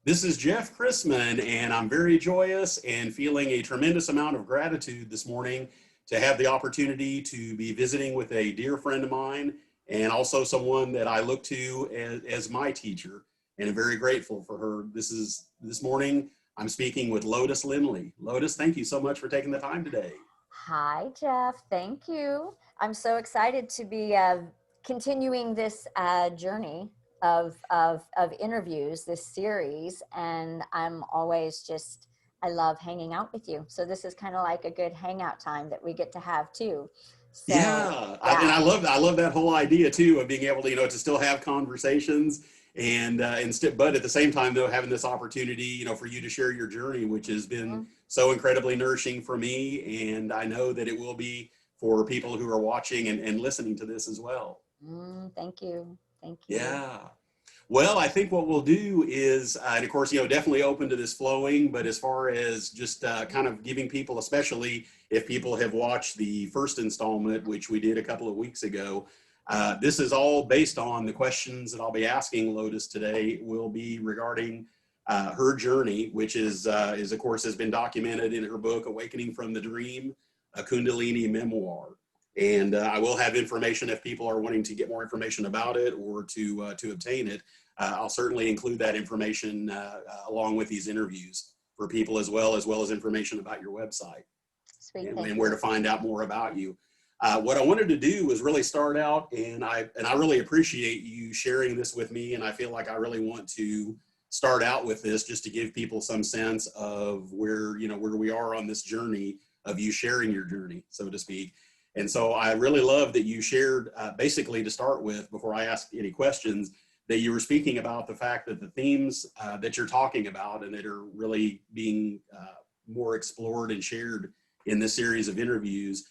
This is Jeff Krisman, and I'm very joyous and feeling a tremendous amount of gratitude this morning to have the opportunity to be visiting with a dear friend of mine and also someone that I look to as my teacher, and I'm very grateful for her. This morning, I'm speaking with Lotus Lindley. Lotus, thank you so much for taking the time today. Hi, Jeff. Thank you. I'm so excited to be continuing this journey of interviews, this series, and I'm always I love hanging out with you. So this is kind of like a good hangout time that we get to have too. So Yeah, and yeah. I love that whole idea too of being able to to still have conversations but at the same time though having this opportunity for you to share your journey, which has been Mhm. so incredibly nourishing for me, and I know that it will be for people who are watching and listening to this as well. Thank you. Thank you. Yeah. Well, I think what we'll do is, and of course, definitely open to this flowing, but as far as just kind of giving people, especially if people have watched the first installment, which we did a couple of weeks ago, this is all based on the questions that I'll be asking Lotus today will be regarding her journey, which is of course has been documented in her book, Awakening from the Dream, a Kundalini Memoir. And I will have information if people are wanting to get more information about it or to obtain it. I'll certainly include that information along with these interviews for people as well as information about your website Sweet. and Thank where you. to find out more about you. What I wanted to do was really start out, and I really appreciate you sharing this with me, and I feel like I really want to start out with this just to give people some sense of where we are on this journey of you sharing your journey, so to speak. And so I really love that you shared, basically to start with, before I ask any questions, that you were speaking about the fact that the themes that you're talking about and that are really being more explored and shared in this series of interviews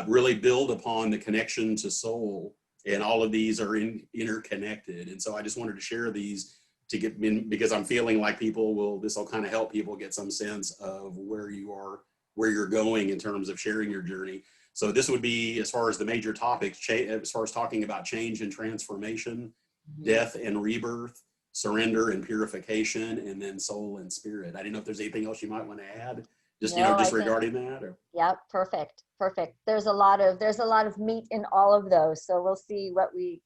really build upon the connection to soul. And all of these are interconnected. And so I just wanted to share these to get in, because I'm feeling like this will kind of help people get some sense of where you are, where you're going in terms of sharing your journey. So this would be, as far as the major topics, as far as talking about change and transformation, Mhm. death and rebirth, surrender and purification, and then soul and spirit. I didn't know if there's anything else you might want to add, just No, I just think regarding that. Or yeah, perfect. Perfect. There's a lot of meat in all of those. So we'll see what we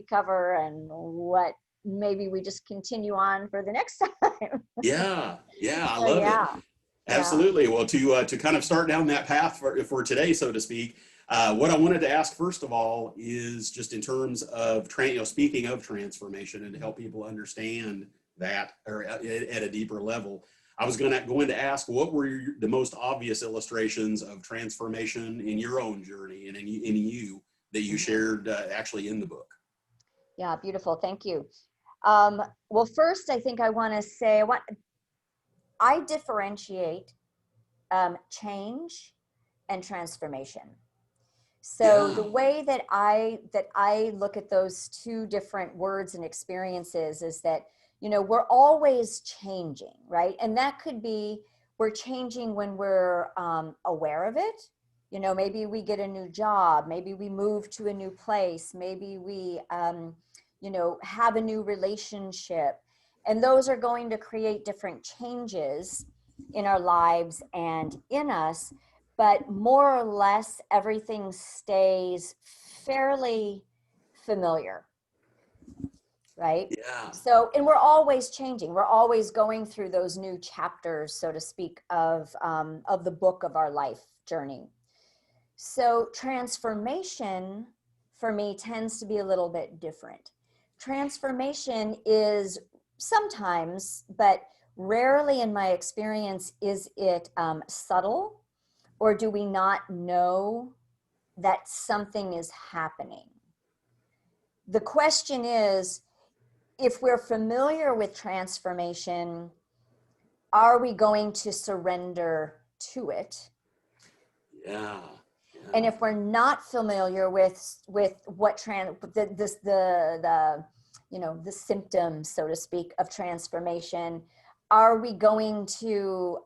cover and what maybe we just continue on for the next time. yeah, yeah, I So love it. yeah, yeah. Absolutely. Well, to kind of start down that path for today, so to speak, what I wanted to ask first of all is just in terms of speaking of transformation and to help people understand that or at a deeper level. I was going to ask, what were the most obvious illustrations of transformation in your own journey and in you that you Mhm. shared actually in the book? Yeah, beautiful. Thank you. Well, first, I think I want to say what I differentiate change and transformation. So the Yeah, way that I look at those two different words and experiences is that we're always changing, right? And that could be we're changing when we're aware of it. Maybe we get a new job, maybe we move to a new place, maybe we have a new relationship, and those are going to create different changes in our lives and in us, but more or less everything stays fairly familiar, right? yeah, So, and we're always changing. We're always going through those new chapters, so to speak, of the book of our life journey. So, transformation for me tends to be a little bit different. Transformation is sometimes, but rarely in my experience, is it subtle, or do we not know that something is happening? The question is, if we're familiar with transformation, are we going to surrender to it? yeah, And yeah, if we're not familiar with what the symptoms, so to speak, of transformation, are we going to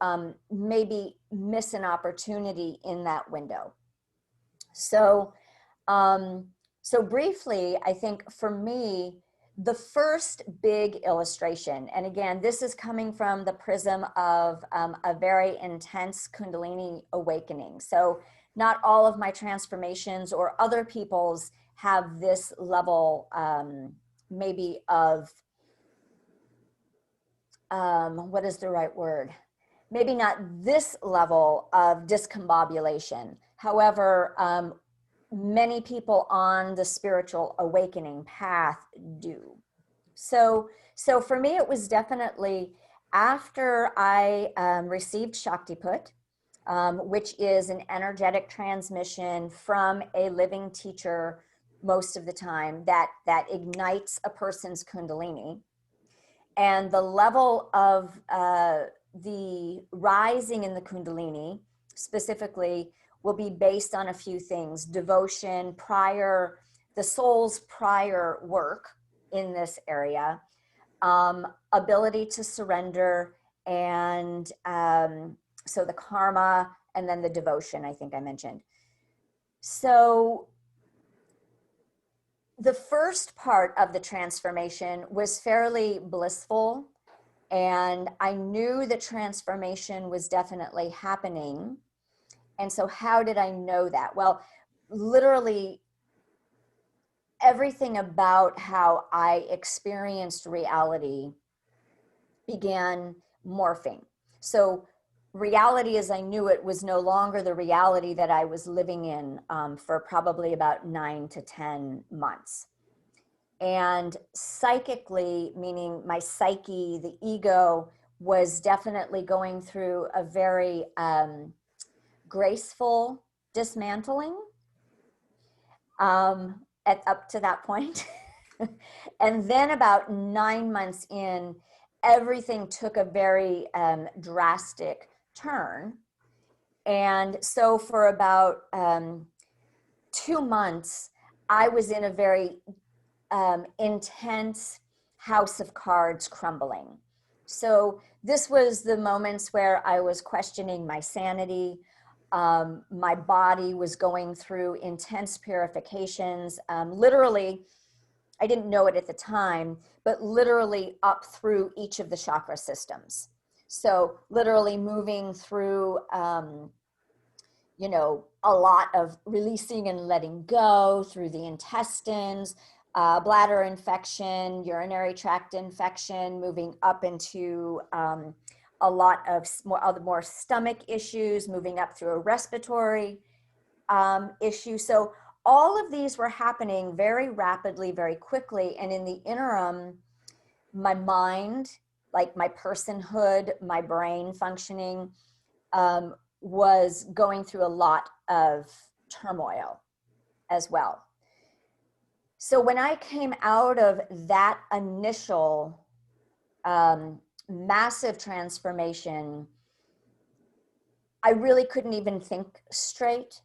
maybe miss an opportunity in that window? So, um, so briefly, I think for me, The first big illustration, and again, this is coming from the prism of a very intense Kundalini awakening. So not all of my transformations or other people's have this level, maybe of, what is the right word? Maybe not this level of discombobulation. However, many people on the spiritual awakening path do. So for me, it was definitely after I received Shaktiput, which is an energetic transmission from a living teacher most of the time that ignites a person's Kundalini. And the level of the rising in the Kundalini specifically will be based on a few things: devotion, the soul's prior work in this area, ability to surrender, and so the karma, and then the devotion, I think I mentioned. So the first part of the transformation was fairly blissful, and I knew the transformation was definitely happening. And so how did I know that? Well, literally everything about how I experienced reality began morphing. So reality as I knew it was no longer the reality that I was living in for probably about 9 to 10 months. And psychically, meaning my psyche, the ego, was definitely going through a very graceful dismantling up to that point. And then about 9 months in, everything took a very drastic turn. And so for about 2 months, I was in a very intense house of cards crumbling. So this was the moments where I was questioning my sanity. My body was going through intense purifications. Literally, I didn't know it at the time, but literally up through each of the chakra systems. So literally moving through, a lot of releasing and letting go through the intestines, bladder infection, urinary tract infection, moving up into a lot of more stomach issues, moving up through a respiratory issue. So all of these were happening very rapidly, very quickly. And in the interim, my mind, like my personhood, my brain functioning, was going through a lot of turmoil as well. So when I came out of that initial massive transformation, I really couldn't even think straight.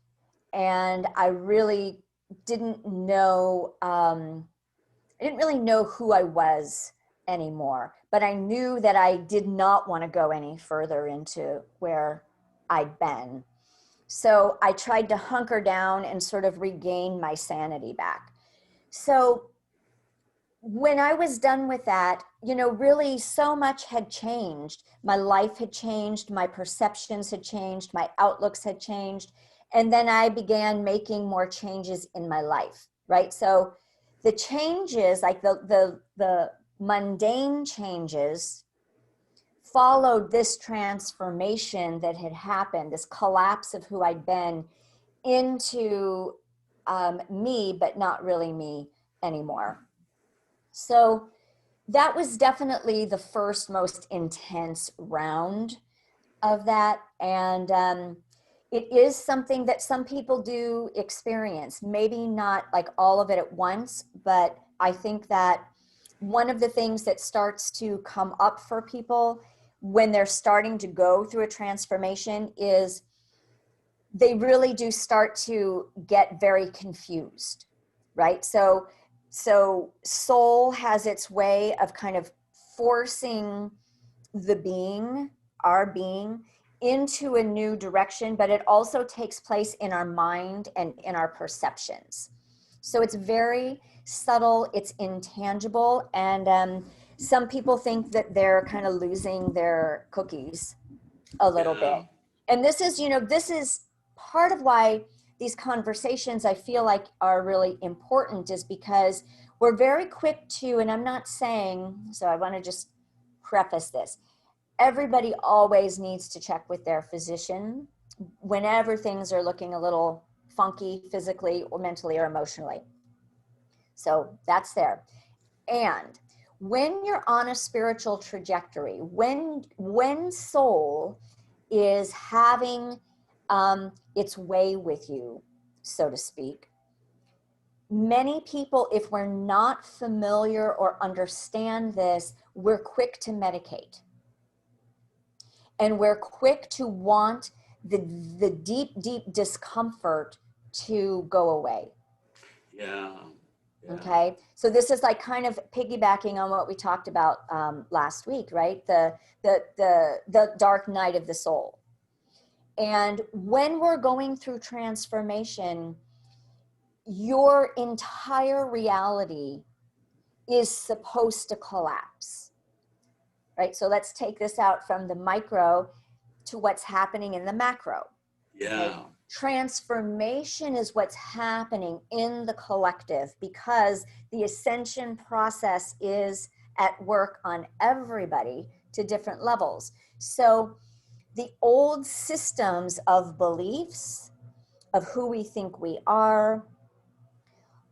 And I really didn't know, I didn't really know who I was anymore, but I knew that I did not want to go any further into where I'd been. So I tried to hunker down and sort of regain my sanity back. So when I was done with that, really so much had changed. My life had changed, my perceptions had changed, my outlooks had changed. And then I began making more changes in my life, right? So the changes, like the mundane changes, followed this transformation that had happened, this collapse of who I'd been into me, but not really me anymore. So that was definitely the first most intense round of that. And it is something that some people do experience, maybe not like all of it at once, but I think that one of the things that starts to come up for people when they're starting to go through a transformation is they really do start to get very confused, right? So soul has its way of kind of forcing our being into a new direction, but it also takes place in our mind and in our perceptions. So it's very subtle, it's intangible, and some people think that they're kind of losing their cookies a little bit. Yeah. And this is, this is part of why these conversations I feel like are really important, is because we're very quick to, and I'm not saying, so I want to just preface this. Everybody always needs to check with their physician whenever things are looking a little funky physically or mentally or emotionally. So that's there. And when you're on a spiritual trajectory, when soul is having its way with you, so to speak, many people, if we're not familiar or understand this, we're quick to medicate. And we're quick to want the deep, deep discomfort to go away. Yeah. Yeah. Okay. So this is like kind of piggybacking on what we talked about last week, right? The dark night of the soul. And when we're going through transformation, your entire reality is supposed to collapse, right? So let's take this out from the micro to what's happening in the macro. Yeah. Okay? Transformation is what's happening in the collective, because the ascension process is at work on everybody to different levels. So the old systems of beliefs, of who we think we are,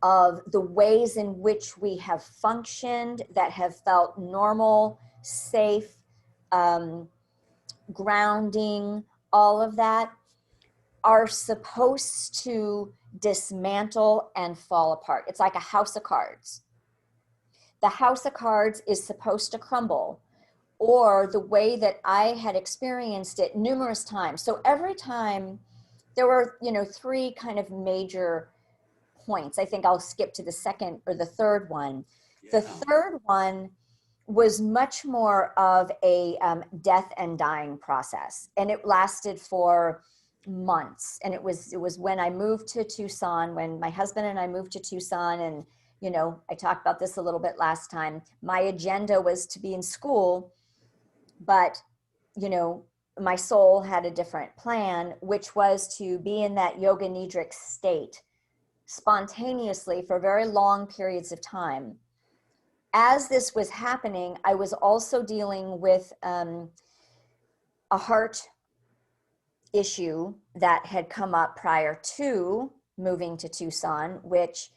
of the ways in which we have functioned that have felt normal, safe, grounding, all of that, are supposed to dismantle and fall apart. It's like a house of cards. The house of cards is supposed to crumble, or the way that I had experienced it numerous times. So every time there were, three kind of major points. I think I'll skip to the second or the third one. Yeah. The third one was much more of a death and dying process, and it lasted for months. And it was when I moved to Tucson, when my husband and I moved to Tucson, and I talked about this a little bit last time. My agenda was to be in school, but my soul had a different plan, which was to be in that yoga nidra state spontaneously for very long periods of time. As this was happening, I was also dealing with a heart issue that had come up prior to moving to Tucson, which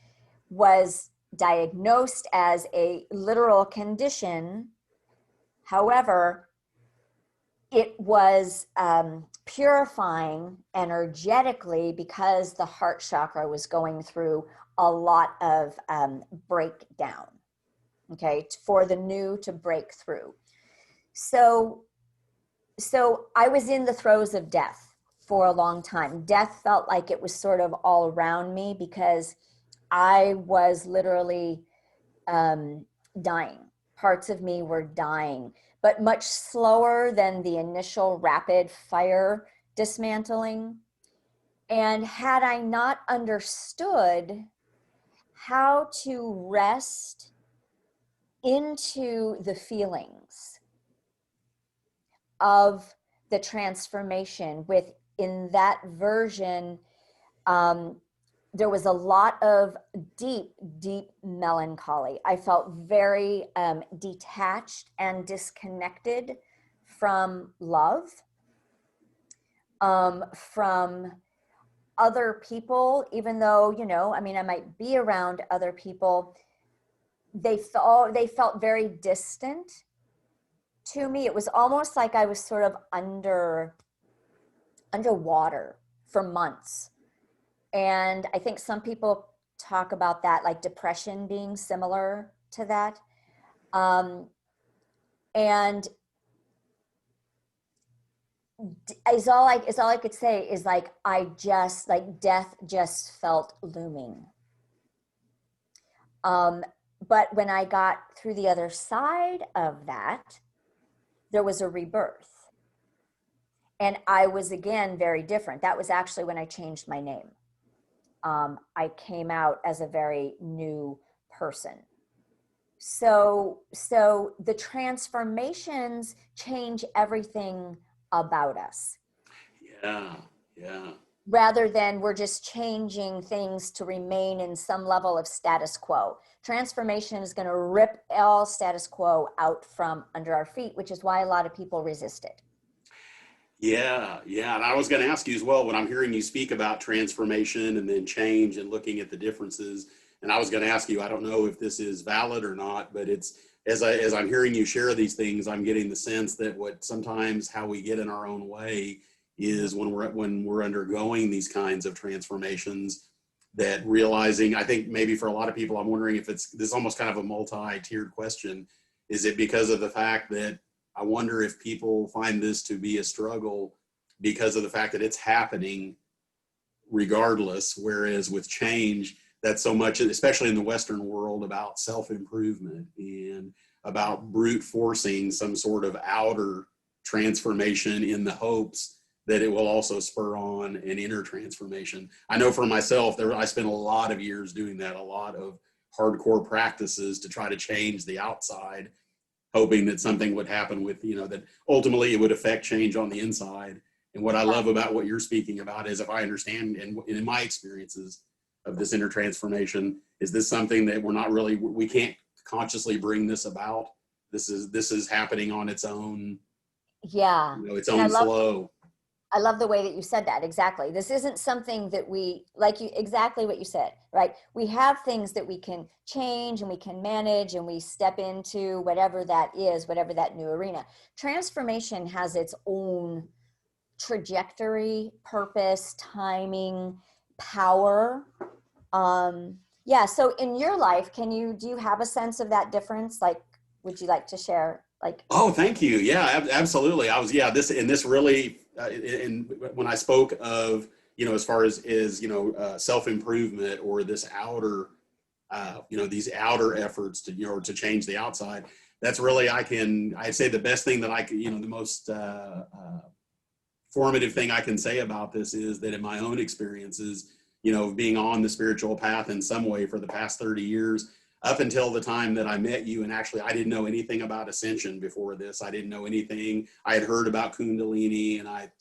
was diagnosed as a literal condition. However, it was purifying energetically, because the heart chakra was going through a lot of breakdown, okay, for the new to break through. So I was in the throes of death for a long time. Death felt like it was sort of all around me, because I was literally dying. Parts of me were dying, but much slower than the initial rapid fire dismantling. And had I not understood how to rest into the feelings of the transformation, in that version, there was a lot of deep, deep melancholy. I felt very detached and disconnected from love, from other people, even though, I might be around other people. They felt very distant to me. It was almost like I was sort of underwater for months. And I think some people talk about that, like depression being similar to that. And is all I could say is like, death just felt looming. But when I got through the other side of that, there was a rebirth. And I was, again, very different. That was actually when I changed my name. I came out as a very new person. So the transformations change everything about us. Yeah. Yeah. Rather than we're just changing things to remain in some level of status quo. Transformation is going to rip all status quo out from under our feet, which is why a lot of people resist it. Yeah, yeah. And I was going to ask you as well, when I'm hearing you speak about transformation and then change and looking at the differences, and I was going to ask you, I don't know if this is valid or not, but it's as I'm hearing you share these things, I'm getting the sense that what sometimes how we get in our own way is when we're undergoing these kinds of transformations, that realizing, I think maybe for a lot of people, I'm wondering if this is almost kind of a multi-tiered question. Is it because of the fact that I wonder if people find this to be a struggle because of the fact that it's happening regardless, whereas with change, that's so much, especially in the Western world, about self-improvement and about brute forcing some sort of outer transformation in the hopes that it will also spur on an inner transformation. I know for myself, I spent a lot of years doing that, a lot of hardcore practices to try to change the outside, hoping that something would happen with, that ultimately it would affect change on the inside. And what I love about what you're speaking about is, if I understand, and in my experiences of this inner transformation, is this something that we can't consciously bring this about? This is happening on its own. Yeah. Its own flow. I love the way that you said that. Exactly. This isn't something that exactly what you said, right? We have things that we can change and we can manage, and we step into whatever that is, whatever that new arena. Transformation has its own trajectory, purpose, timing, power. Yeah. So in your life, do you have a sense of that difference? Like, would you like to share? Oh, thank you. Yeah, absolutely. This really, and when I spoke of, as far as self-improvement or this outer, these outer efforts to change the outside, that's really, I'd say the best thing that I could, the most formative thing I can say about this is that in my own experiences, being on the spiritual path in some way for the past 30 years, up until the time that I met you, and actually I didn't know anything about ascension before this. I didn't know anything. I had heard about Kundalini, and I,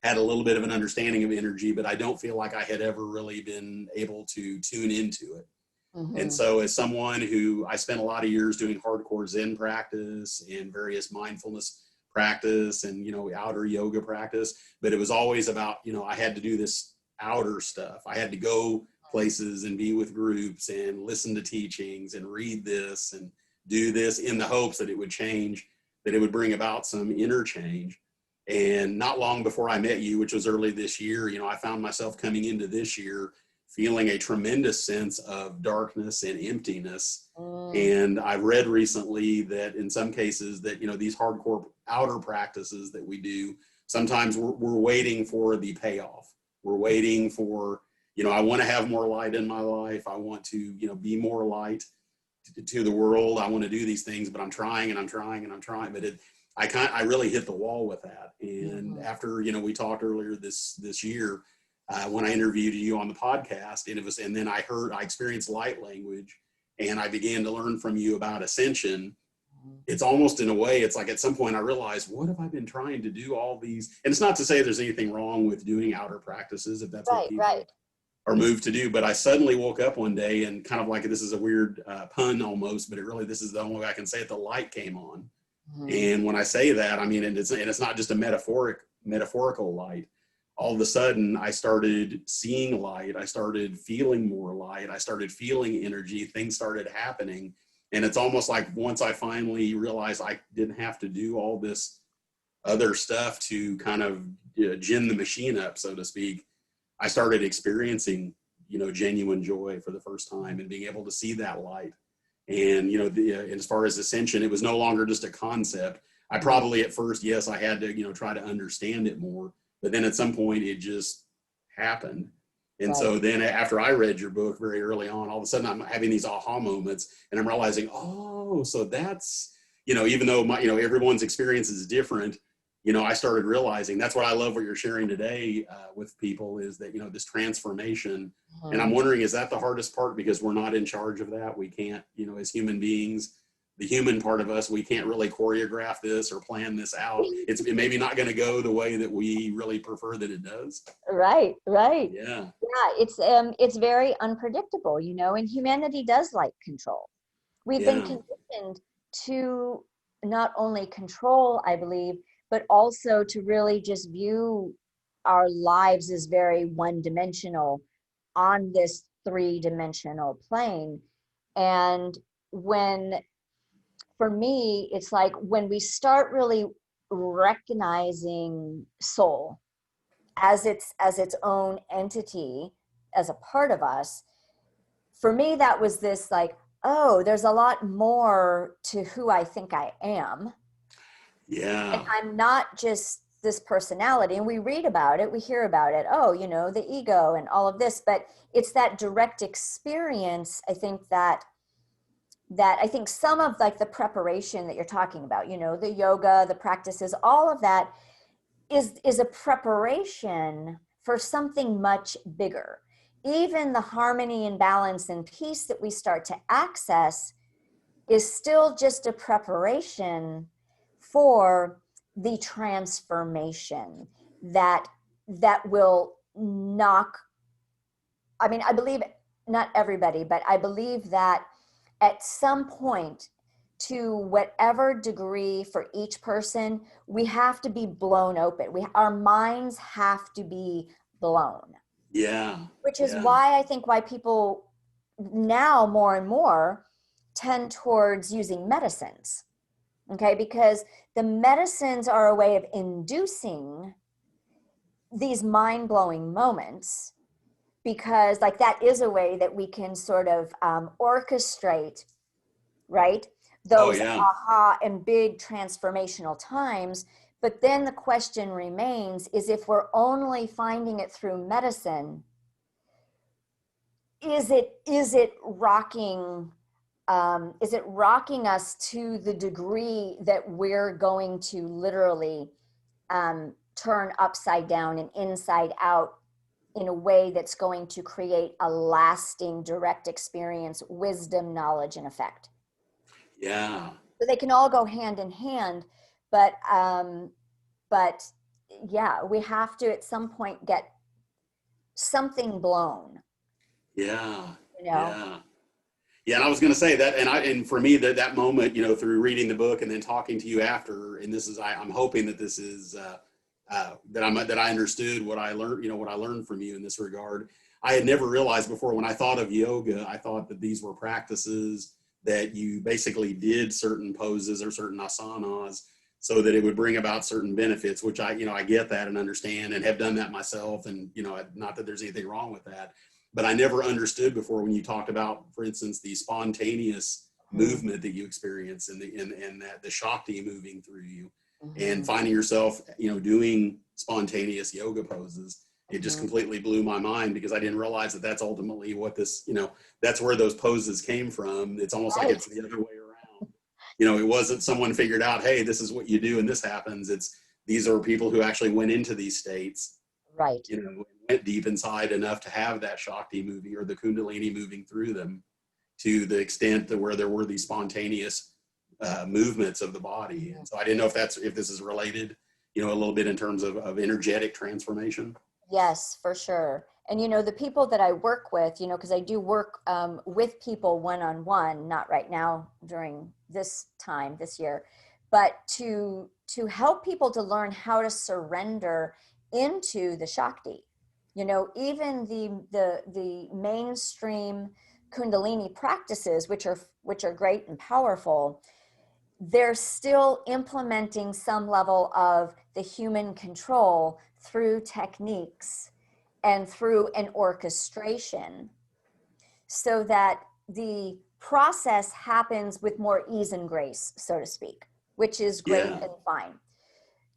had a little bit of an understanding of energy, but I don't feel like I had ever really been able to tune into it. Mm-hmm. And so as someone who, I spent a lot of years doing hardcore Zen practice and various mindfulness practice and, outer yoga practice, but it was always about, I had to do this outer stuff. I had to go places and be with groups and listen to teachings and read this and do this in the hopes that it would change, that it would bring about some inner change. And not long before I met you, which was early this year, I found myself coming into this year feeling a tremendous sense of darkness and emptiness. And I've read recently that in some cases that, these hardcore outer practices that we do, sometimes we're waiting for the payoff. We're waiting for, I want to have more light in my life. I want to, be more light to the world. I want to do these things, but I'm trying and I'm trying and I'm trying. But I really hit the wall with that. And after, we talked earlier this year, when I interviewed you on the podcast, and then I experienced light language, and I began to learn from you about ascension. It's almost, in a way, it's like at some point I realized, what have I been trying to do all these? And it's not to say there's anything wrong with doing outer practices, if that's what people are moved to do. But I suddenly woke up one day, and kind of like, this is a weird pun almost, but this is the only way I can say it, the light came on. And when I say that, I mean, and it's not just a metaphorical light. All of a sudden, I started seeing light. I started feeling more light. I started feeling energy. Things started happening. And it's almost like once I finally realized I didn't have to do all this other stuff to kind of gin the machine up, so to speak, I started experiencing, genuine joy for the first time, and being able to see that light. And, as far as ascension, it was no longer just a concept. I probably at first, yes, I had to, try to understand it more. But then at some point it just happened. And so then after I read your book very early on, all of a sudden I'm having these aha moments, and I'm realizing, oh, so that's, even though everyone's experience is different, I started realizing that's what I love what you're sharing today with people is that, this transformation. And I'm wondering, is that the hardest part because we're not in charge of that? We can't, as human beings, the human part of us, we can't really choreograph this or plan this out. It's maybe not going to go the way that we really prefer that it does. Right, right. Yeah. Yeah, it's very unpredictable, and humanity does like control. We've been Yeah. conditioned to not only control, I believe, but also to really just view our lives as very one-dimensional on this three-dimensional plane. And for me, it's like when we start really recognizing soul as its own entity, as a part of us, for me, that was this like, oh, there's a lot more to who I think I am. And Yeah. I'm not just this personality. And we read about it, we hear about it. Oh, the ego and all of this, but it's that direct experience. I think some of like the preparation that you're talking about, the yoga, the practices, all of that is a preparation for something much bigger. Even the harmony and balance and peace that we start to access is still just a preparation for the transformation that will knock. I mean, I believe, not everybody, but I believe that at some point, to whatever degree for each person, we have to be blown open. Our minds have to be blown. Yeah. Which is Yeah. why people now more and more tend towards using medicines. Okay, because the medicines are a way of inducing these mind-blowing moments, because like that is a way that we can sort of orchestrate, right, Oh, those yeah. aha and big transformational times. But then the question remains is, if we're only finding it through medicine, is it rocking us to the degree that we're going to literally turn upside down and inside out in a way that's going to create a lasting direct experience, wisdom, knowledge, and effect? Yeah. So they can all go hand in hand, but yeah, we have to at some point get something blown, Yeah. you know. Yeah. Yeah, and I was going to say that, and for me, that moment, through reading the book and then talking to you after, and this is, I'm hoping that this is that I understood what I learned, what I learned from you in this regard. I had never realized before, when I thought of yoga, I thought that these were practices that you basically did certain poses or certain asanas so that it would bring about certain benefits, which I get that and understand and have done that myself, and not that there's anything wrong with that. But I never understood before when you talked about, for instance, the spontaneous movement that you experience and that the Shakti moving through you, and finding yourself, doing spontaneous yoga poses. It just completely blew my mind, because I didn't realize that that's ultimately what this, that's where those poses came from. It's almost like it's the other way around. It wasn't someone figured out, hey, this is what you do and this happens. These are people who actually went into these states, Right. Went deep inside enough to have that Shakti moving or the Kundalini moving through them, to the extent that where there were these spontaneous movements of the body. And so I didn't know if this is related, a little bit in terms of energetic transformation. Yes, for sure. And the people that I work with, because I do work with people one-on-one, not right now during this time this year, but to help people to learn how to surrender into the Shakti. Even the mainstream Kundalini practices, which are great and powerful, they're still implementing some level of the human control through techniques and through an orchestration, so that the process happens with more ease and grace, so to speak, which is great Yeah. and fine.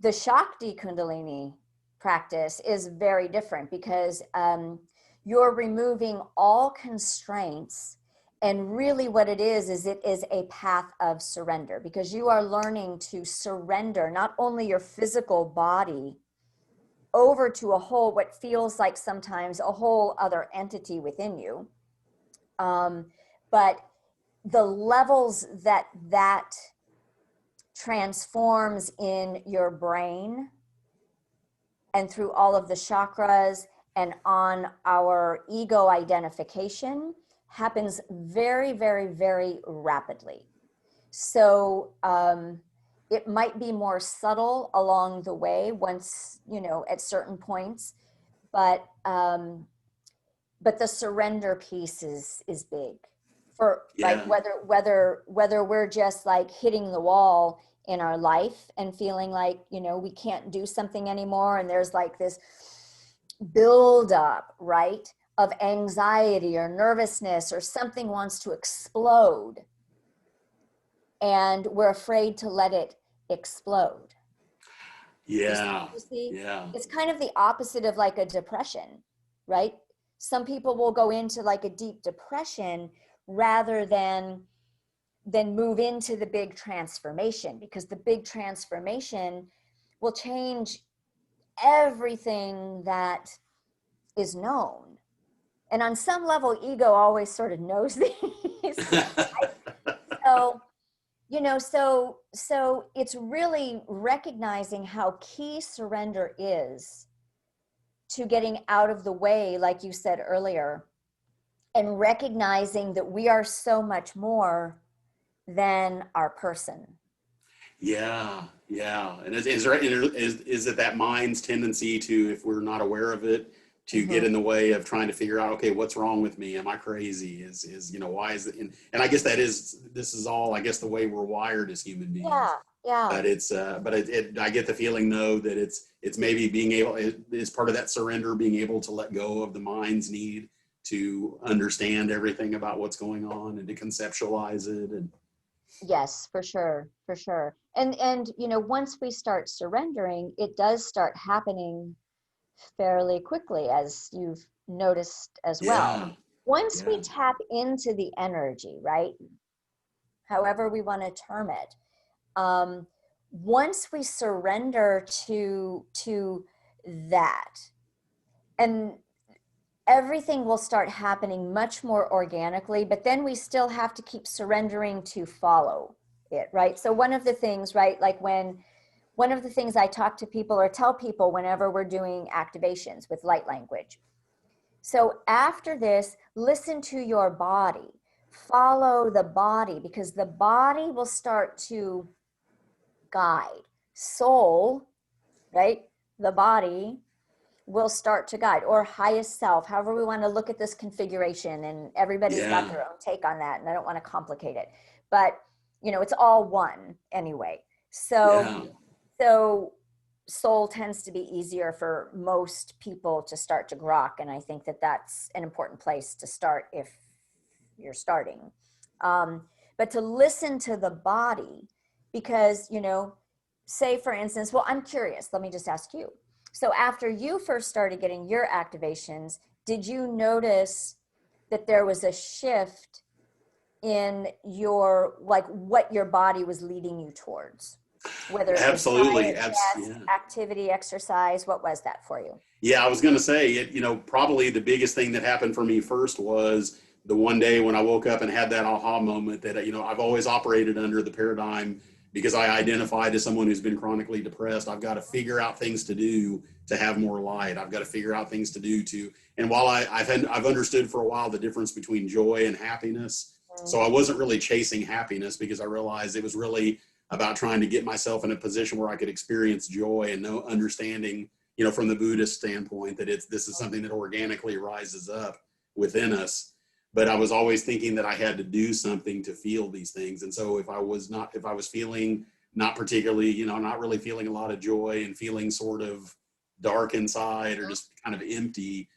The Shakti Kundalini practice is very different, because you're removing all constraints And really what it is it is a path of surrender, because you are learning to surrender not only your physical body over to a whole, what feels like sometimes a whole other entity within you, but the levels that transforms in your brain and through all of the chakras and on our ego identification happens very, very, very rapidly. So it might be more subtle along the way once, at certain points, but the surrender piece is big for, right? Yeah. Whether we're just like hitting the wall in our life and feeling like, we can't do something anymore. And there's like this build up, right, of anxiety or nervousness, or something wants to explode. And we're afraid to let it explode. Yeah. You see, Yeah. it's kind of the opposite of like a depression, right? Some people will go into like a deep depression rather than move into the big transformation, because the big transformation will change everything that is known. And on some level, ego always sort of knows these. So, so it's really recognizing how key surrender is to getting out of the way, like you said earlier, and recognizing that we are so much more than our person. Yeah. Yeah. And is it that mind's tendency to, if we're not aware of it, to get in the way of trying to figure out, okay, what's wrong with me? Am I crazy? Why is it? And I guess this is all, I guess, the way we're wired as human beings. Yeah. Yeah. But I get the feeling though that it's maybe being able, it's part of that surrender, being able to let go of the mind's need to understand everything about what's going on and to conceptualize it. And Yes, for sure. For sure. And, once we start surrendering, it does start happening fairly quickly, as you've noticed as well. yeah, Once we yeah, tap into the energy, right? However we want to term it. Once we surrender to that, and everything will start happening much more organically, but then we still have to keep surrendering to follow it, right? So one of the things, right, like one of the things I talk to people or tell people whenever we're doing activations with light language. So after this, listen to your body, follow the body, because the body will start to guide. Soul, right? The body will start to guide, or highest self, however we want to look at this configuration. And everybody's got yeah, their own take on that. And I don't want to complicate it, but it's all one anyway. yeah, So soul tends to be easier for most people to start to grok. And I think that that's an important place to start if you're starting. But to listen to the body, because, say for instance, well, I'm curious, let me just ask you. So after you first started getting your activations, did you notice that there was a shift in your, like, what your body was leading you towards? Whether it was absolutely. diet, rest, activity, exercise, what was that for you? Yeah, I was going to say it, probably the biggest thing that happened for me first was the one day when I woke up and had that aha moment that, I've always operated under the paradigm, because I identified as someone who's been chronically depressed. I've got to figure out things to do to have more light. I've got to figure out things to do and while I've understood for a while the difference between joy and happiness. So I wasn't really chasing happiness, because I realized it was really about trying to get myself in a position where I could experience joy, and no understanding, from the Buddhist standpoint, that this is something that organically rises up within us. But I was always thinking that I had to do something to feel these things. And so if I was feeling not particularly, not really feeling a lot of joy and feeling sort of dark inside or just kind of empty,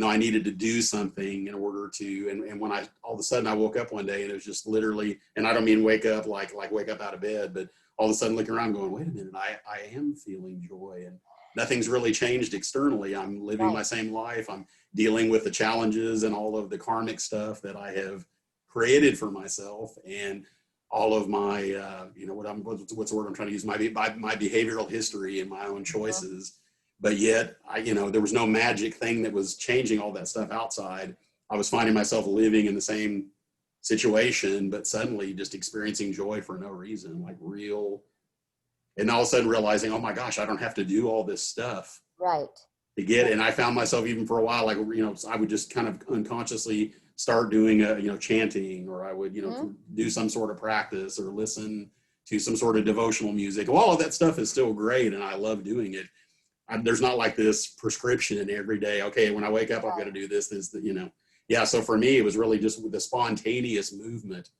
I needed to do something in order to, and when all of a sudden I woke up one day and it was just literally, and I don't mean wake up like wake up out of bed, but all of a sudden looking around going, wait a minute, I am feeling joy, and nothing's really changed externally. I'm living my same life. I'm dealing with the challenges and all of the karmic stuff that I have created for myself, and all of my, what's the word I'm trying to use? My behavioral history and my own choices. But yet, there was no magic thing that was changing all that stuff outside. I was finding myself living in the same situation, but suddenly just experiencing joy for no reason, like real. And all of a sudden realizing, oh my gosh, I don't have to do all this stuff. Right. To get it. And I found myself even for a while, like, I would just kind of unconsciously start doing, chanting, or I would, do some sort of practice or listen to some sort of devotional music. Well, all of that stuff is still great, and I love doing it. There's not like this prescription every day. Okay, when I wake up, I've got to do this, Yeah, so for me, it was really just the spontaneous movement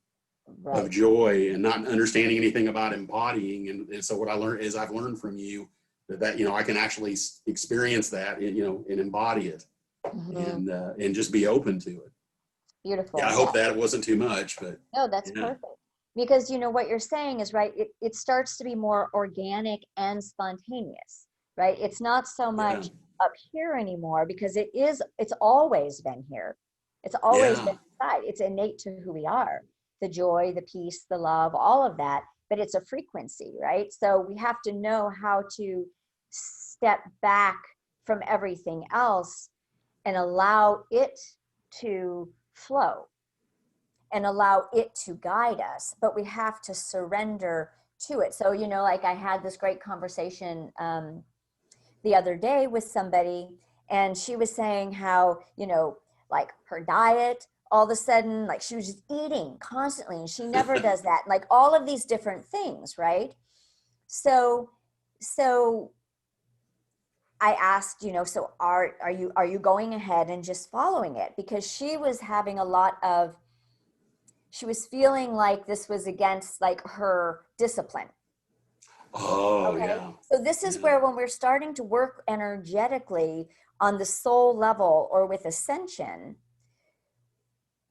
of joy and not understanding anything about embodying. And so what I learned is I've learned from you that I can actually experience that, and embody it, and just be open to it. Beautiful. Yeah, I hope that it wasn't too much, but no, that's perfect. Because what you're saying is right. It starts to be more organic and spontaneous, right? It's not so much up here anymore, because it's always been here. It's always been inside. It's innate to who we are. The joy, the peace, the love, all of that, but it's a frequency, right? So we have to know how to step back from everything else and allow it to flow and allow it to guide us, but we have to surrender to it. So, like I had this great conversation the other day with somebody, and she was saying how, like her diet, all of a sudden, like she was just eating constantly, and she never does that. Like all of these different things, right? So I asked, so are you going ahead and just following it? Because she was having she was feeling like this was against like her discipline. Oh, okay? yeah. So this is where, when we're starting to work energetically on the soul level or with ascension,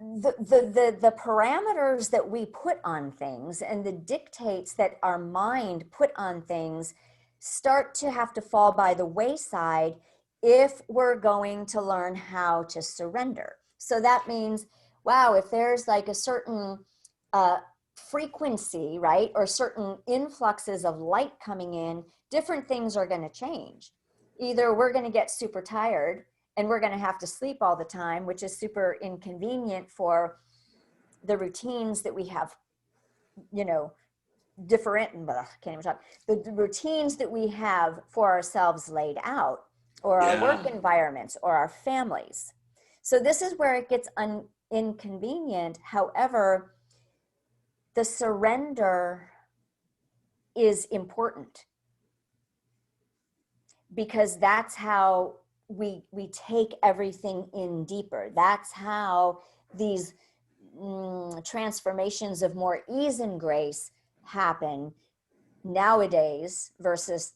the parameters that we put on things and the dictates that our mind put on things start to have to fall by the wayside if we're going to learn how to surrender. So that means, wow, if there's like a certain frequency, right, or certain influxes of light coming in, different things are going to change. Either we're going to get super tired and we're going to have to sleep all the time, which is super inconvenient for the routines that we have, can't even talk, the routines that we have for ourselves laid out, or our work environments, or our families. So this is where it gets inconvenient. However, the surrender is important, because that's how we take everything in deeper. That's how these transformations of more ease and grace happen nowadays versus,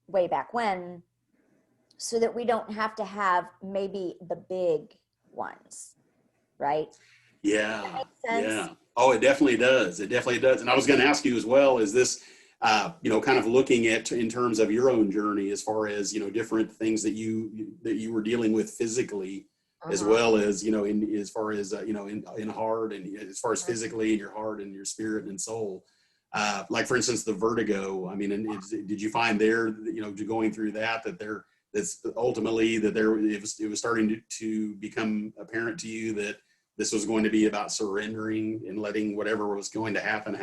way back when, so that we don't have to have maybe the big ones, right? Yeah. Does that make sense? Yeah. Oh, it definitely does. It definitely does. And I was going to ask you as well, is this, kind of looking at in terms of your own journey, as far as, different things that you were dealing with physically, as well as, as far as, in heart, and as far as physically in your heart and your spirit and soul, like for instance, the vertigo. I mean, and did you find there, going through that's ultimately that it was starting to become apparent to you that this was going to be about surrendering and letting whatever was going to happen.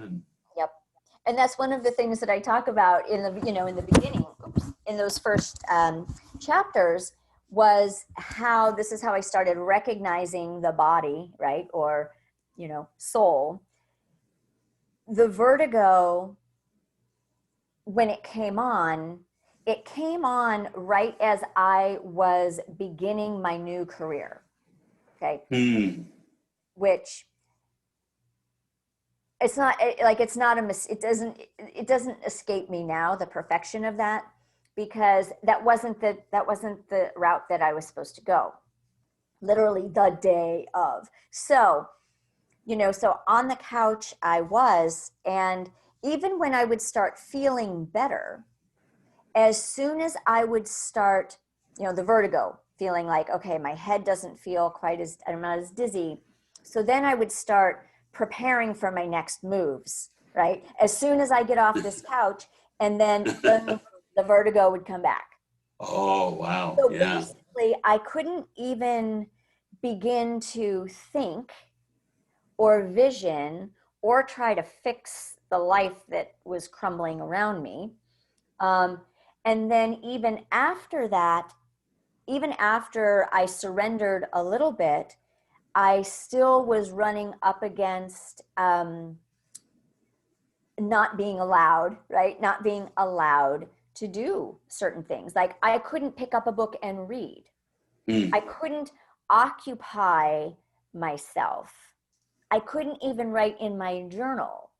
And Yep. And that's one of the things that I talk about in the, in the beginning, in those first chapters, was how this is how I started recognizing the body, right? Or, soul. The vertigo, when it came on right as I was beginning my new career. Okay. Which it doesn't escape me now, the perfection of that, because that wasn't the route that I was supposed to go, literally the day of. So, so on the couch I was, and even when I would start feeling better, as soon as I would start, the vertigo, feeling like, okay, my head doesn't feel I'm not as dizzy. So then I would start preparing for my next moves, right? As soon as I get off this couch, and then boom, the vertigo would come back. Oh, wow. So Yeah. basically, I couldn't even begin to think or vision or try to fix the life that was crumbling around me. And then even after that, even after I surrendered a little bit, I still was running up against not being allowed, right? Not being allowed to do certain things. Like I couldn't pick up a book and read. I couldn't occupy myself. I couldn't even write in my journal.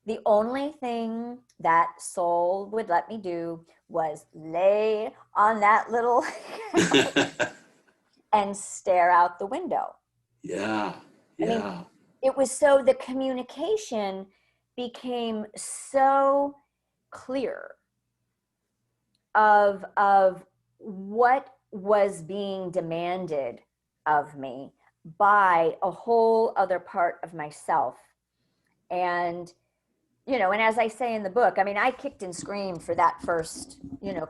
The only thing that soul would let me do was lay on that little and stare out the window. Yeah. I mean, Yeah. it was so the communication became so clear of what was being demanded of me by a whole other part of myself. And and as I say in the book, I mean, I kicked and screamed for that first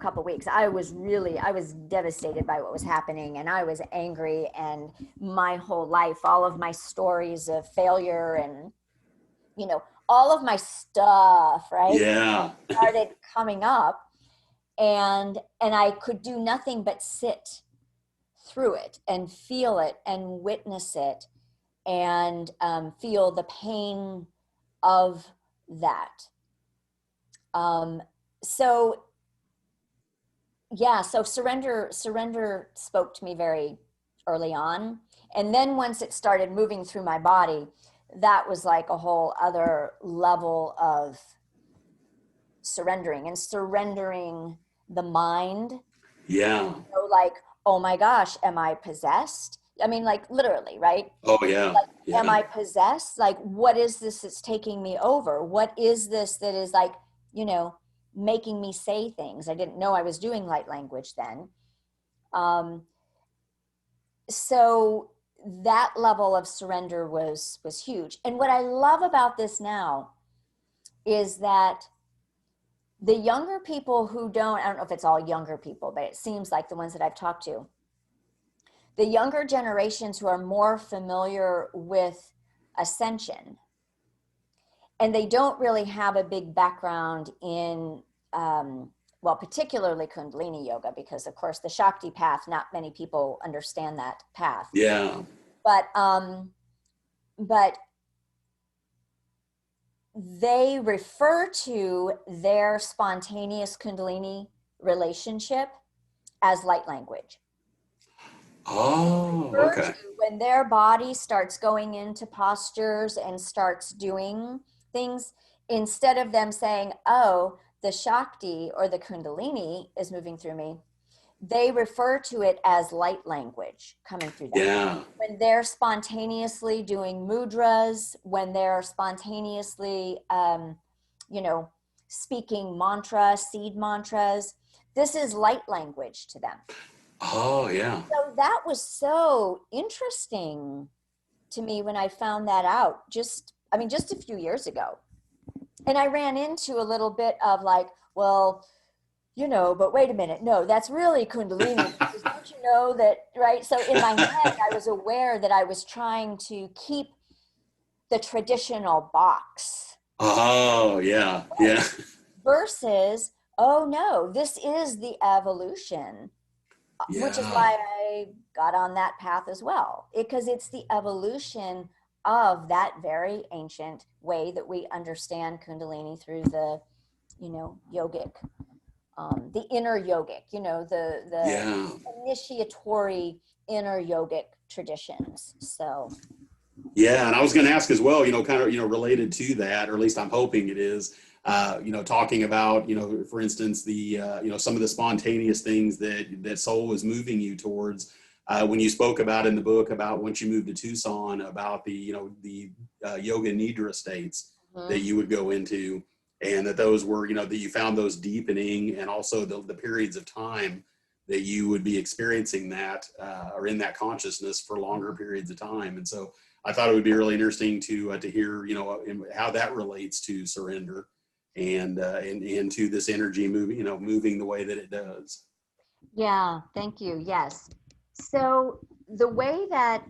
couple of weeks. I was devastated by what was happening, and I was angry, and my whole life, all of my stories of failure and all of my stuff, right, Yeah. started coming up, and I could do nothing but sit through it and feel it and witness it and feel the pain of that. So yeah, so surrender spoke to me very early on. And then once it started moving through my body, that was like a whole other level of surrendering the mind. Yeah. So like, oh my gosh, am I possessed? I mean, like literally, right? Oh, yeah. Like, am Yeah. I possessed? Like, what is this that's taking me over? What is this that is like, making me say things? I didn't know I was doing light language then. So that level of surrender was huge. And what I love about this now is that the younger people who I don't know if it's all younger people, but it seems like the ones that I've talked to, the younger generations who are more familiar with ascension, and they don't really have a big background in, well, particularly Kundalini yoga, because of course the Shakti path, not many people understand that path. Yeah. But they refer to their spontaneous Kundalini relationship as light language. Oh, Refer okay. to when their body starts going into postures and starts doing things, instead of them saying, oh, the Shakti or the Kundalini is moving through me, they refer to it as light language coming through them. Yeah. When they're spontaneously doing mudras, when they're spontaneously, speaking seed mantras, this is light language to them. Oh, yeah. So that was so interesting to me when I found that out just a few years ago. And I ran into a little bit of like, well, but wait a minute. No, that's really Kundalini. Because don't you know that, right? So in my head, I was aware that I was trying to keep the traditional box. Oh, yeah. Yeah. Versus, oh no, this is the evolution, which is Yeah. why I got on that path as well. Because it's the evolution of that very ancient way that we understand Kundalini through the, yogic. The inner yogic, the Yeah. initiatory inner yogic traditions. So Yeah. And I was going to ask as well, kind of, related to that, or at least I'm hoping it is, talking about, for instance, the, some of the spontaneous things that soul was moving you towards. When you spoke about in the book about once you moved to Tucson, about the, the yoga nidra states that you would go into, and that those were, that you found those deepening, and also the periods of time that you would be experiencing that or in that consciousness for longer periods of time. And so I thought it would be really interesting to hear, how that relates to surrender and to this energy moving, moving the way that it does. Yeah, thank you. Yes. So the way that,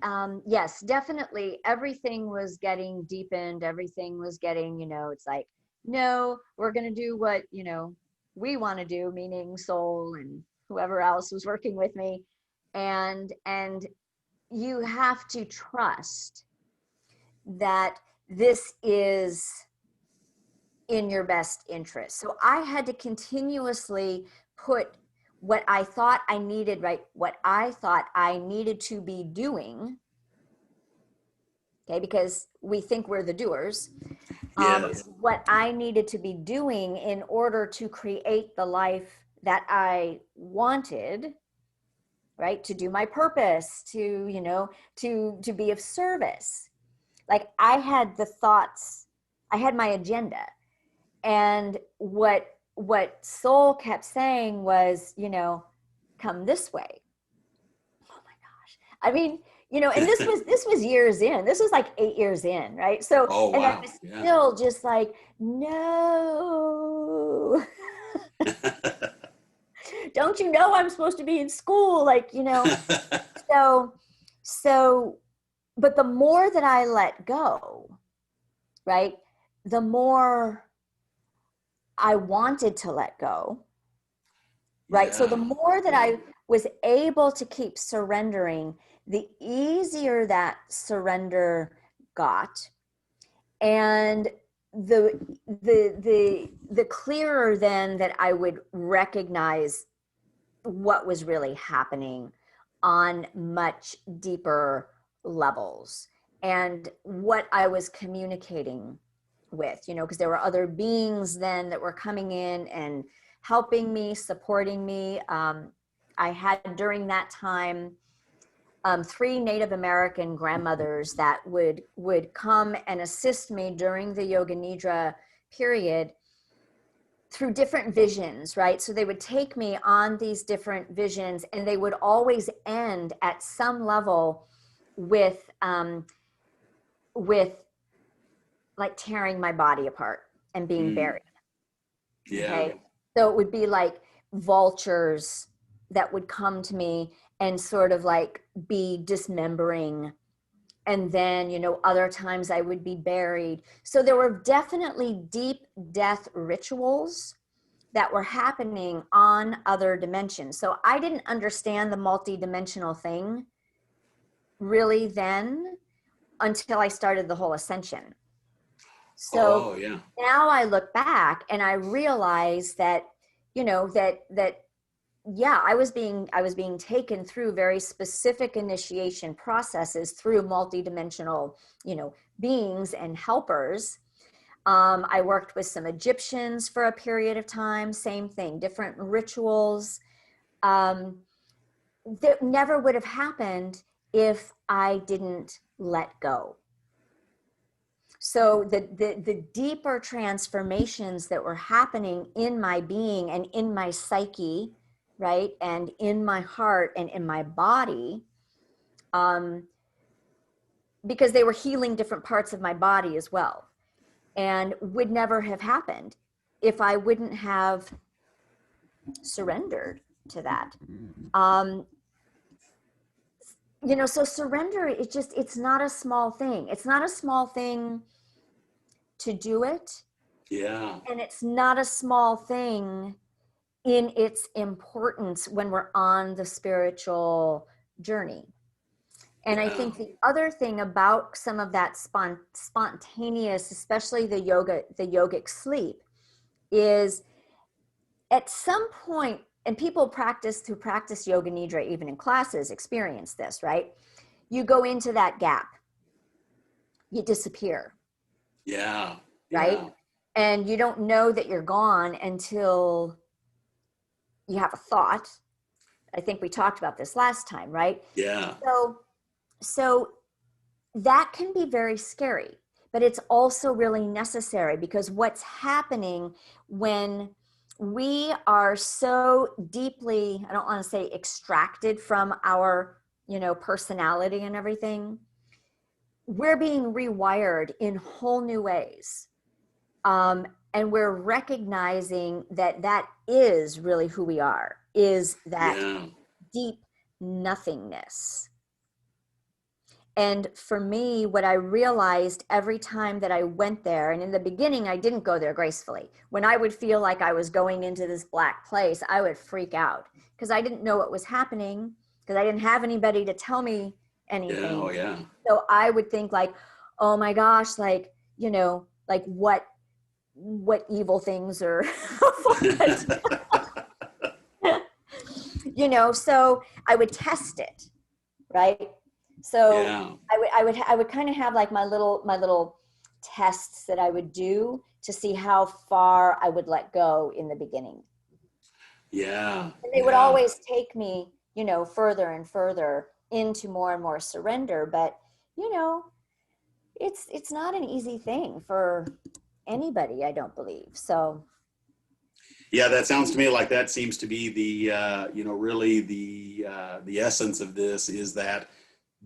yes, definitely everything was getting deepened. Everything was getting, it's like, no, we're going to do what, we want to do, meaning soul and whoever else was working with me. And you have to trust that this is in your best interest. So I had to continuously put what I thought I needed, right? What I thought I needed to be doing. Okay, because we think we're the doers. Yes. What I needed to be doing in order to create the life that I wanted, right? To do my purpose, to be of service. Like I had the thoughts, I had my agenda. And what soul kept saying was, come this way. Oh my gosh. I mean, and this was years in. This was like 8 years in, right? So, Oh, and I wow. was Yeah. still just like, no. Don't you know I'm supposed to be in school? Like, so, but the more that I let go, right, the more I wanted to let go, right? So the Yeah. more that I was able to keep surrendering, the easier that surrender got, and the clearer then that I would recognize what was really happening on much deeper levels and what I was communicating with, because there were other beings then that were coming in and helping me, supporting me. I had during that time 3 Native American grandmothers that would come and assist me during the Yoga Nidra period through different visions, right? So they would take me on these different visions, and they would always end at some level with like tearing my body apart and being buried. Yeah. Okay. So it would be like vultures that would come to me and sort of like be dismembering. And then, other times I would be buried. So there were definitely deep death rituals that were happening on other dimensions. So I didn't understand the multidimensional thing really then until I started the whole ascension. So Oh, yeah. now I look back and I realize that, yeah, I was being taken through very specific initiation processes through multidimensional, beings and helpers. I worked with some Egyptians for a period of time, same thing, different rituals. That never would have happened if I didn't let go. So the deeper transformations that were happening in my being and in my psyche, right, and in my heart and in my body, because they were healing different parts of my body as well, and would never have happened if I wouldn't have surrendered to that. So surrender, it's not a small thing. It's not a small thing to do it. Yeah. And it's not a small thing in its importance when we're on the spiritual journey. And I think the other thing about some of that spontaneous, especially the yogic sleep, is at some point, and people who practice yoga nidra even in classes experience this, right? You go into that gap, you disappear. Yeah. Right? Yeah. And you don't know that you're gone until you have a thought. I think we talked about this last time, right? Yeah. So that can be very scary, but it's also really necessary, because what's happening when we are so deeply, I don't want to say extracted from our, personality and everything. We're being rewired in whole new ways. And we're recognizing that that is really who we are, is that Yeah. deep nothingness. And for me, what I realized every time that I went there, and in the beginning, I didn't go there gracefully. When I would feel like I was going into this black place, I would freak out because I didn't know what was happening, because I didn't have anybody to tell me Yeah. anything. Oh, yeah. So I would think like, oh my gosh, like, like what evil things or what, so I would test it, right? So Yeah. I would kind of have like my little tests that I would do to see how far I would let go in the beginning. Yeah. And they would Yeah. always take me, further and further into more and more surrender. But, you know, it's not an easy thing for anybody, I don't believe. So Yeah, that sounds to me like that seems to be the really the essence of this is that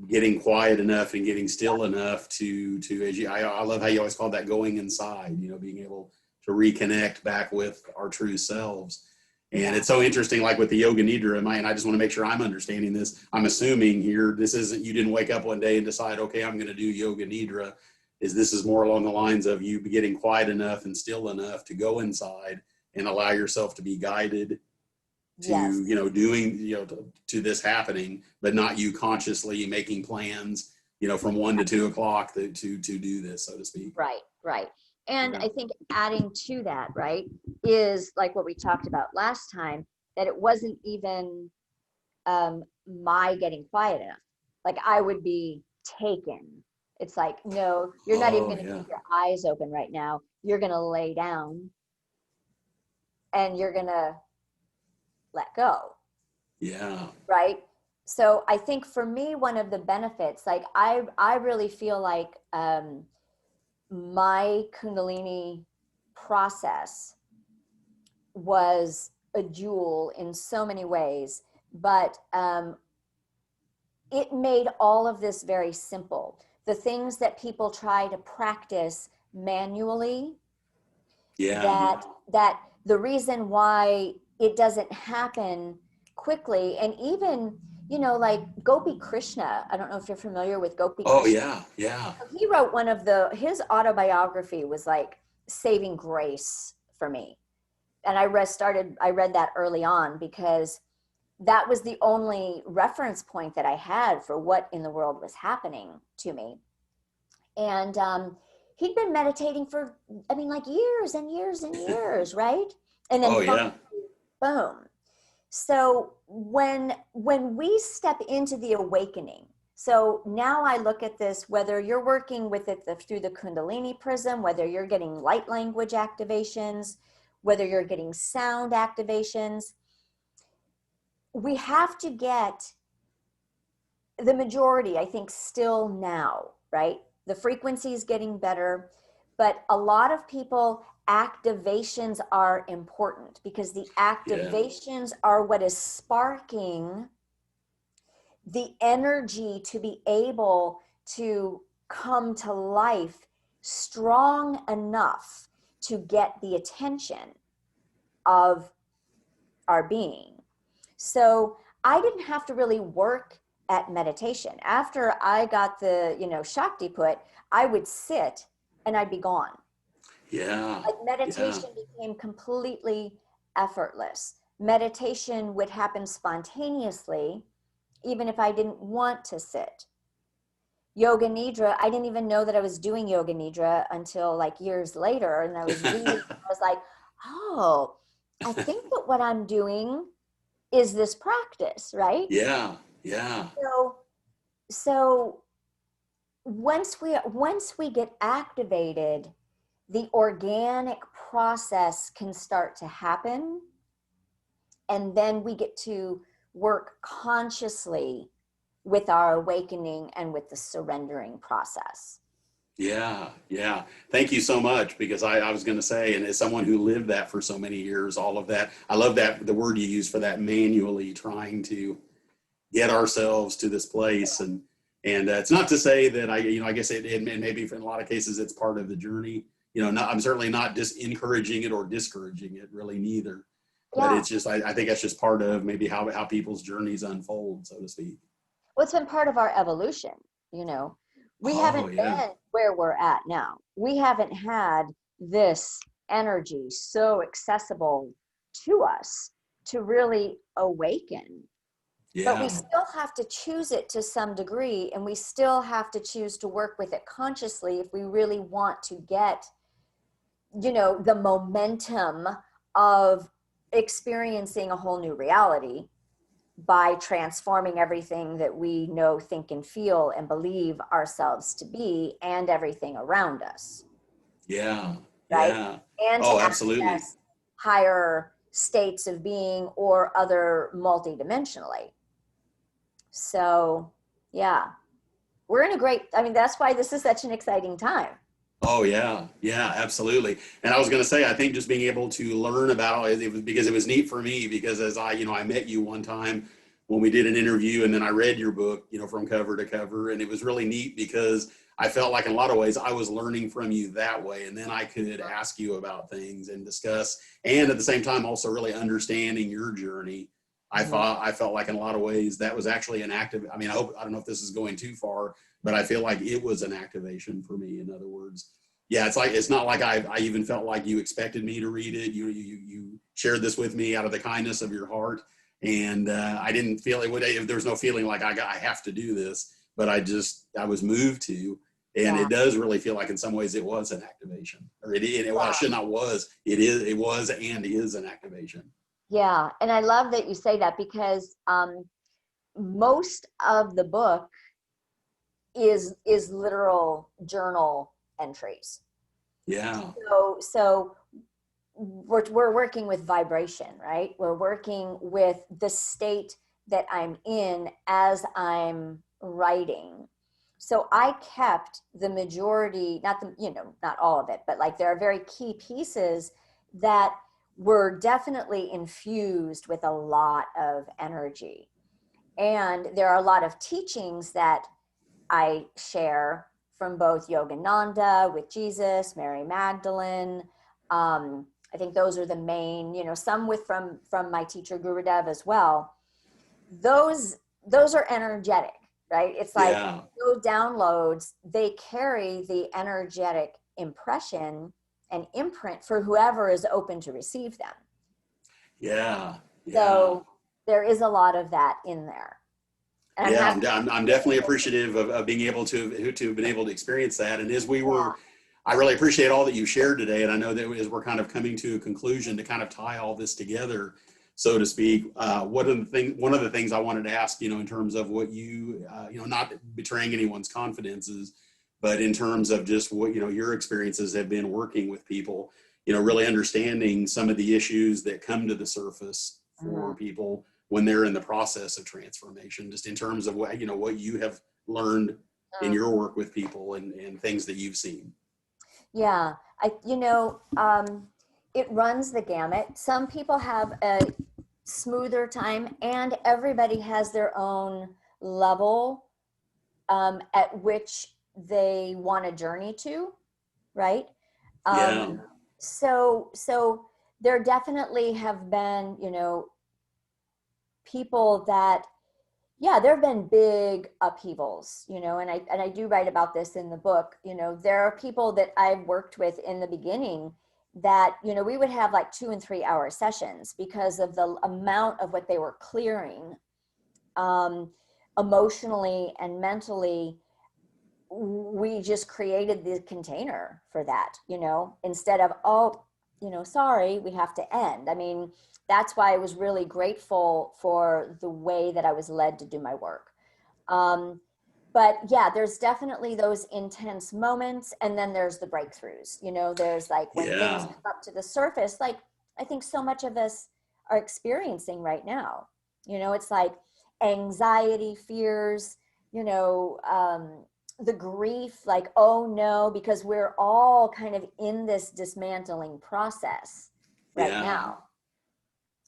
getting quiet enough and getting still enough to as you I love how you always call that going inside, being able to reconnect back with our true selves. And yeah, it's so interesting, like with the yoga nidra, and I just want to make sure I'm understanding this. I'm assuming here, this isn't, you didn't wake up one day and decide, okay, I'm going to do yoga nidra. This is more along the lines of you getting quiet enough and still enough to go inside and allow yourself to be guided to, yes, doing, to this happening, but not you consciously making plans, from 1 to 2 o'clock to do this, so to speak. right, right. And Yeah. I think adding to that, right, is like what we talked about last time, that it wasn't even my getting quiet enough. Like I would be taken. It's like, no, you're not even Oh, going to yeah. keep your eyes open right now. You're going to lay down and you're going to let go. Yeah. Right. So I think for me, one of the benefits, like I really feel like my Kundalini process was a jewel in so many ways, but it made all of this very simple. The things that people try to practice manually, Yeah. that the reason why it doesn't happen quickly, and even, like Gopi Krishna, I don't know if you're familiar with Gopi Oh, Krishna. yeah. Yeah. He wrote his autobiography was like saving grace for me. And I read that early on because that was the only reference point that I had for what in the world was happening to me. And he'd been meditating for, I mean, like years and years and years, right? And then Oh, finally, yeah. boom. So when we step into the awakening, so now I look at this, whether you're working with it through the Kundalini prism, whether you're getting light language activations, whether you're getting sound activations, we have to get the majority, I think, still now, right? The frequency is getting better, but a lot of people, activations are important because the Yeah. activations are what is sparking the energy to be able to come to life strong enough to get the attention of our being. So I didn't have to really work at meditation. After I got the, Shakti put, I would sit and I'd be gone. Yeah. Like Yeah. meditation became completely effortless. Meditation would happen spontaneously, even if I didn't want to sit. Yoga Nidra, I didn't even know that I was doing Yoga Nidra until like years later. And I was reading, I was like, oh, I think that what I'm doing is this practice, right? Yeah. Yeah. So so once we get activated, the organic process can start to happen, and then we get to work consciously with our awakening and with the surrendering process. Yeah, yeah. Thank you so much, because I was going to say, and as someone who lived that for so many years, all of that, I love that the word you use for that, manually trying to get ourselves to this place. And it's not to say that I guess it maybe in a lot of cases it's part of the journey. I'm certainly not just encouraging it or discouraging it, really neither. But Yeah. it's just, I think that's just part of maybe how people's journeys unfold, so to speak. Well, it's been part of our evolution, you know. We Oh haven't yeah, been where we're at now. We haven't had this energy so accessible to us to really awaken. But we yeah, still have to choose it to some degree, and we still have to choose to work with it consciously if we really want to get, the momentum of experiencing a whole new reality by transforming everything that we know, think, and feel and believe ourselves to be, and everything around us, yeah, right? yeah. And to Oh, absolutely. access higher states of being or other multidimensionally. So, yeah, we're in a great, I mean, that's why this is such an exciting time. Oh yeah, yeah, absolutely. And I was going to say, I think just being able to learn about it, was because it was neat for me, because as I met you one time when we did an interview, and then I read your book, from cover to cover, and it was really neat because I felt like in a lot of ways I was learning from you that way, and then I could ask you about things and discuss, and at the same time also really understanding your journey. Mhm. I felt like in a lot of ways that was actually an active. I mean, I don't know if this is going too far, but I feel like it was an activation for me. In other words, yeah, it's not like I even felt like you expected me to read it. You shared this with me out of the kindness of your heart, and I didn't feel it would. There was no feeling like I have to do this, but I was moved to, and Yeah. it does really feel like in some ways it was an activation, or well, I should not was it was and is an activation. Yeah. And I love that you say that because most of the book is literal journal entries. Yeah, So we're working with vibration, right? We're working with the state that I'm in as I'm writing. So I kept the majority, not not all of it, but like there are very key pieces that were definitely infused with a lot of energy. And there are a lot of teachings that I share from both Yogananda with Jesus, Mary Magdalene. I think those are the main, some with from my teacher Gurudev as well. Those are energetic, right? It's like yeah, those downloads, they carry the energetic impression and imprint for whoever is open to receive them. yeah, yeah. So there is a lot of that in there. And I'm Yeah, happy. I'm definitely appreciative of being able to have been able to experience that. And Yeah. I really appreciate all that you shared today. And I know that as we're kind of coming to a conclusion to kind of tie all this together, so to speak, one of the things I wanted to ask, in terms of what not betraying anyone's confidences, but in terms of just what, your experiences have been working with people, really understanding some of the issues that come to the surface for Mhm. people when they're in the process of transformation, just in terms of what you have learned in your work with people, and things that you've seen. Yeah, it runs the gamut. Some people have a smoother time, and everybody has their own level at which they want to journey to, right? Yeah, Um, so there definitely have been, people that, yeah, there have been big upheavals, and I do write about this in the book. There are people that I've worked with in the beginning that, we would have like 2 and 3 hour sessions because of the amount of what they were clearing, um, emotionally and mentally. We just created the container for that, instead of, oh, sorry, we have to end. I mean, that's why I was really grateful for the way that I was led to do my work. um, but yeah, there's definitely those intense moments, and then there's the breakthroughs. There's like when things yeah, come up to the surface, like I think so much of us are experiencing right now. It's like anxiety, fears, you know um, the grief, like, oh no, because we're all kind of in this dismantling process right Yeah. now.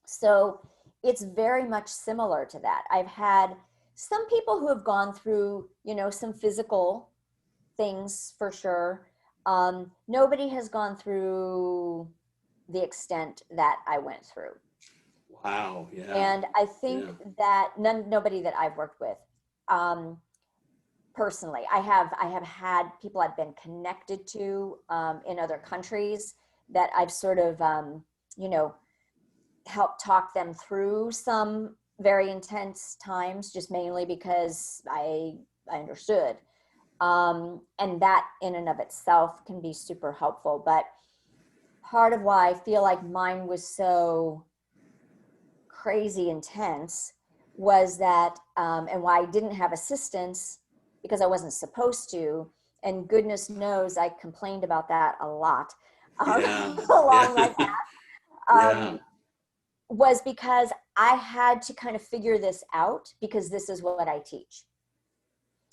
So it's very much similar to that. I've had some people who have gone through, some physical things for sure. Nobody has gone through the extent that I went through. Wow. Yeah. And I think Yeah. that nobody that I've worked with, personally, I have had people I've been connected to, in other countries that I've sort of, helped talk them through some very intense times, just mainly because I understood. And that in and of itself can be super helpful. But part of why I feel like mine was so crazy intense was that, and why I didn't have assistance, because I wasn't supposed to. And goodness knows I complained about that a lot, Yeah. along my Yeah. path, Yeah. was because I had to kind of figure this out, because this is what I teach.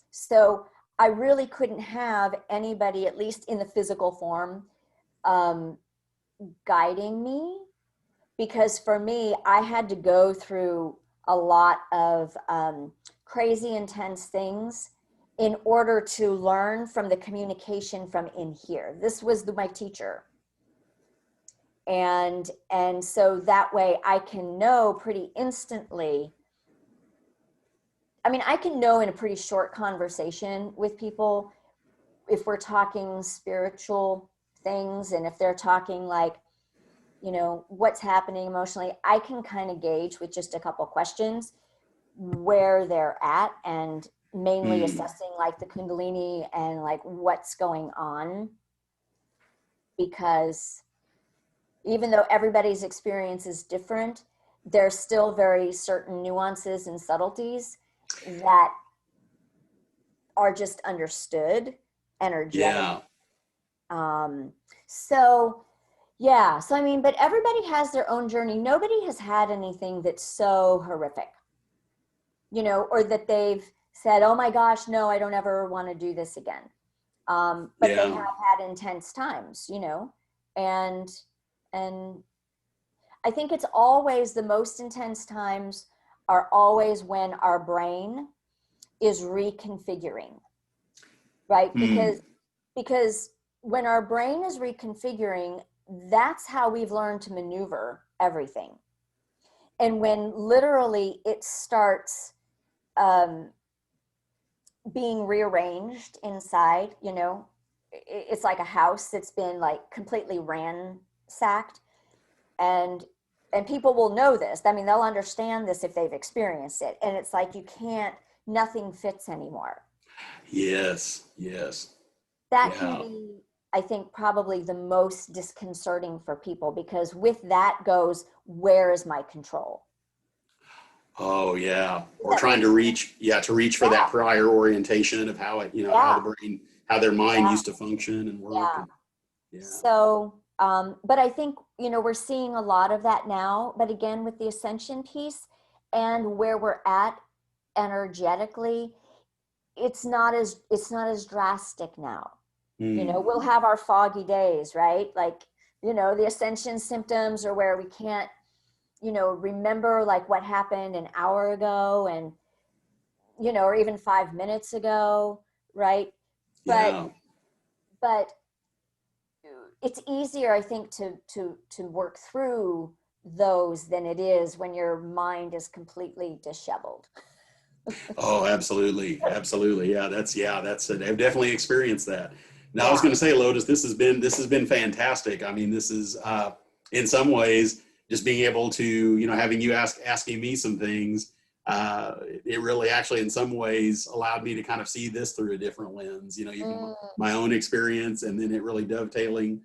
So I really couldn't have anybody, at least in the physical form, guiding me, because for me, I had to go through a lot of crazy intense things in order to learn from the communication from in here. This was my teacher. And so that way I can know pretty instantly. I mean, I can know in a pretty short conversation with people if we're talking spiritual things, and if they're talking like, what's happening emotionally, I can kind of gauge with just a couple questions where they're at, and mainly assessing like the Kundalini and like what's going on, because even though everybody's experience is different, there's still very certain nuances and subtleties that are just understood energetically. Yeah. So yeah, so I mean, but everybody has their own journey. Nobody has had anything that's so horrific, or that they've said, oh my gosh, no, I don't ever want to do this again. But they have had intense times, and I think it's always the most intense times are always when our brain is reconfiguring, right? Because when our brain is reconfiguring, that's how we've learned to maneuver everything. And when literally it starts being rearranged inside, it's like a house that's been like completely ransacked. And people will know this. I mean, they'll understand this if they've experienced it. And it's like, nothing fits anymore. Yes. Yes. That Yeah. can be, I think, probably the most disconcerting for people, because with that goes, where is my control? Oh yeah. Does Or that trying make to sense? reach for that Yeah, prior orientation of how it, how yeah, the brain, how their mind yeah, used to function and work. yeah. And yeah. So, but I think, we're seeing a lot of that now, but again, with the ascension piece and where we're at energetically, it's not as drastic now. We'll have our foggy days, right? Like, the ascension symptoms are where we can't, remember like what happened an hour ago, and, or even 5 minutes ago, right? But, Yeah. but it's easier, I think, to work through those than it is when your mind is completely disheveled. Oh, absolutely. Absolutely. I've definitely experienced that. Now I was Yeah. going to say, Lotus, this has been fantastic. I mean, this is, in some ways, just being able to, having you asking me some things, it really actually in some ways allowed me to kind of see this through a different lens, even Mm, my own experience, and then it really dovetailing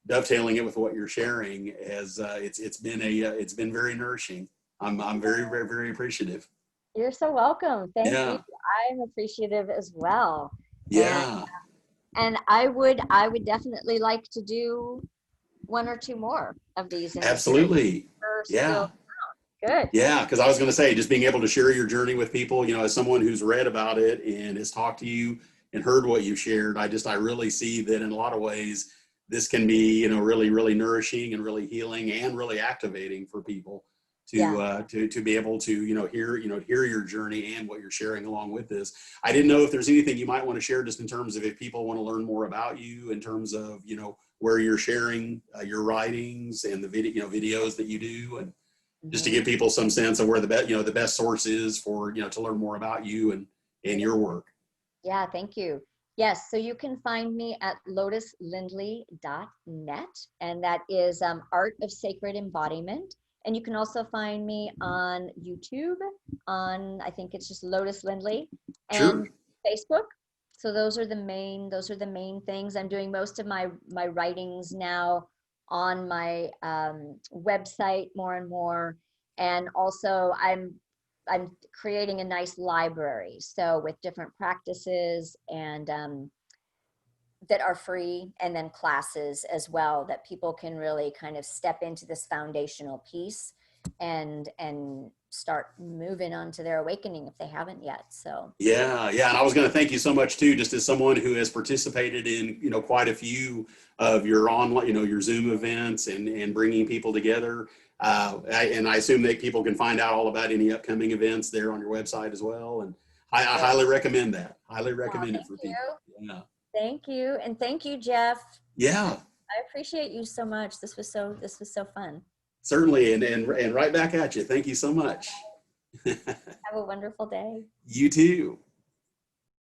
it with what you're sharing as, it's been very nourishing. I'm very, very, very appreciative. you're so welcome. Thank you. Yeah. I'm appreciative as well. And Yeah, I would definitely like to do one or two more of these in the series. absolutely. We're Yeah. still good. Yeah. Because I was going to say, just being able to share your journey with people, as someone who's read about it and has talked to you, and heard what you shared, I really see that in a lot of ways, this can be, really, really nourishing and really healing and really activating for people to be able to, hear your journey and what you're sharing along with this. I didn't know if there's anything you might want to share just in terms of if people want to learn more about you, in terms of, where you're sharing your writings and the videos that you do, and just to give people some sense of where the best source is for, to learn more about you and your work. Yeah, thank you. Yes, so you can find me at lotuslindley.net, and that is Art of Sacred Embodiment. And you can also find me on YouTube, I think it's just Lotus Lindley, and Facebook. So those are the main things. I'm doing most of my writings now on my website more and more. And also I'm creating a nice library, so with different practices and that are free, and then classes as well that people can really kind of step into this foundational piece and start moving on to their awakening if they haven't yet. So yeah, and I was going to thank you so much too, just as someone who has participated in quite a few of your online, your Zoom events and bringing people together. And I assume that people can find out all about any upcoming events there on your website as well. And I highly recommend that. Highly recommend it for people. Yeah. Thank you, and thank you, Jeff. Yeah. I appreciate you so much. This was so fun. Certainly, and right back at you. Thank you so much. Have a wonderful day. You too.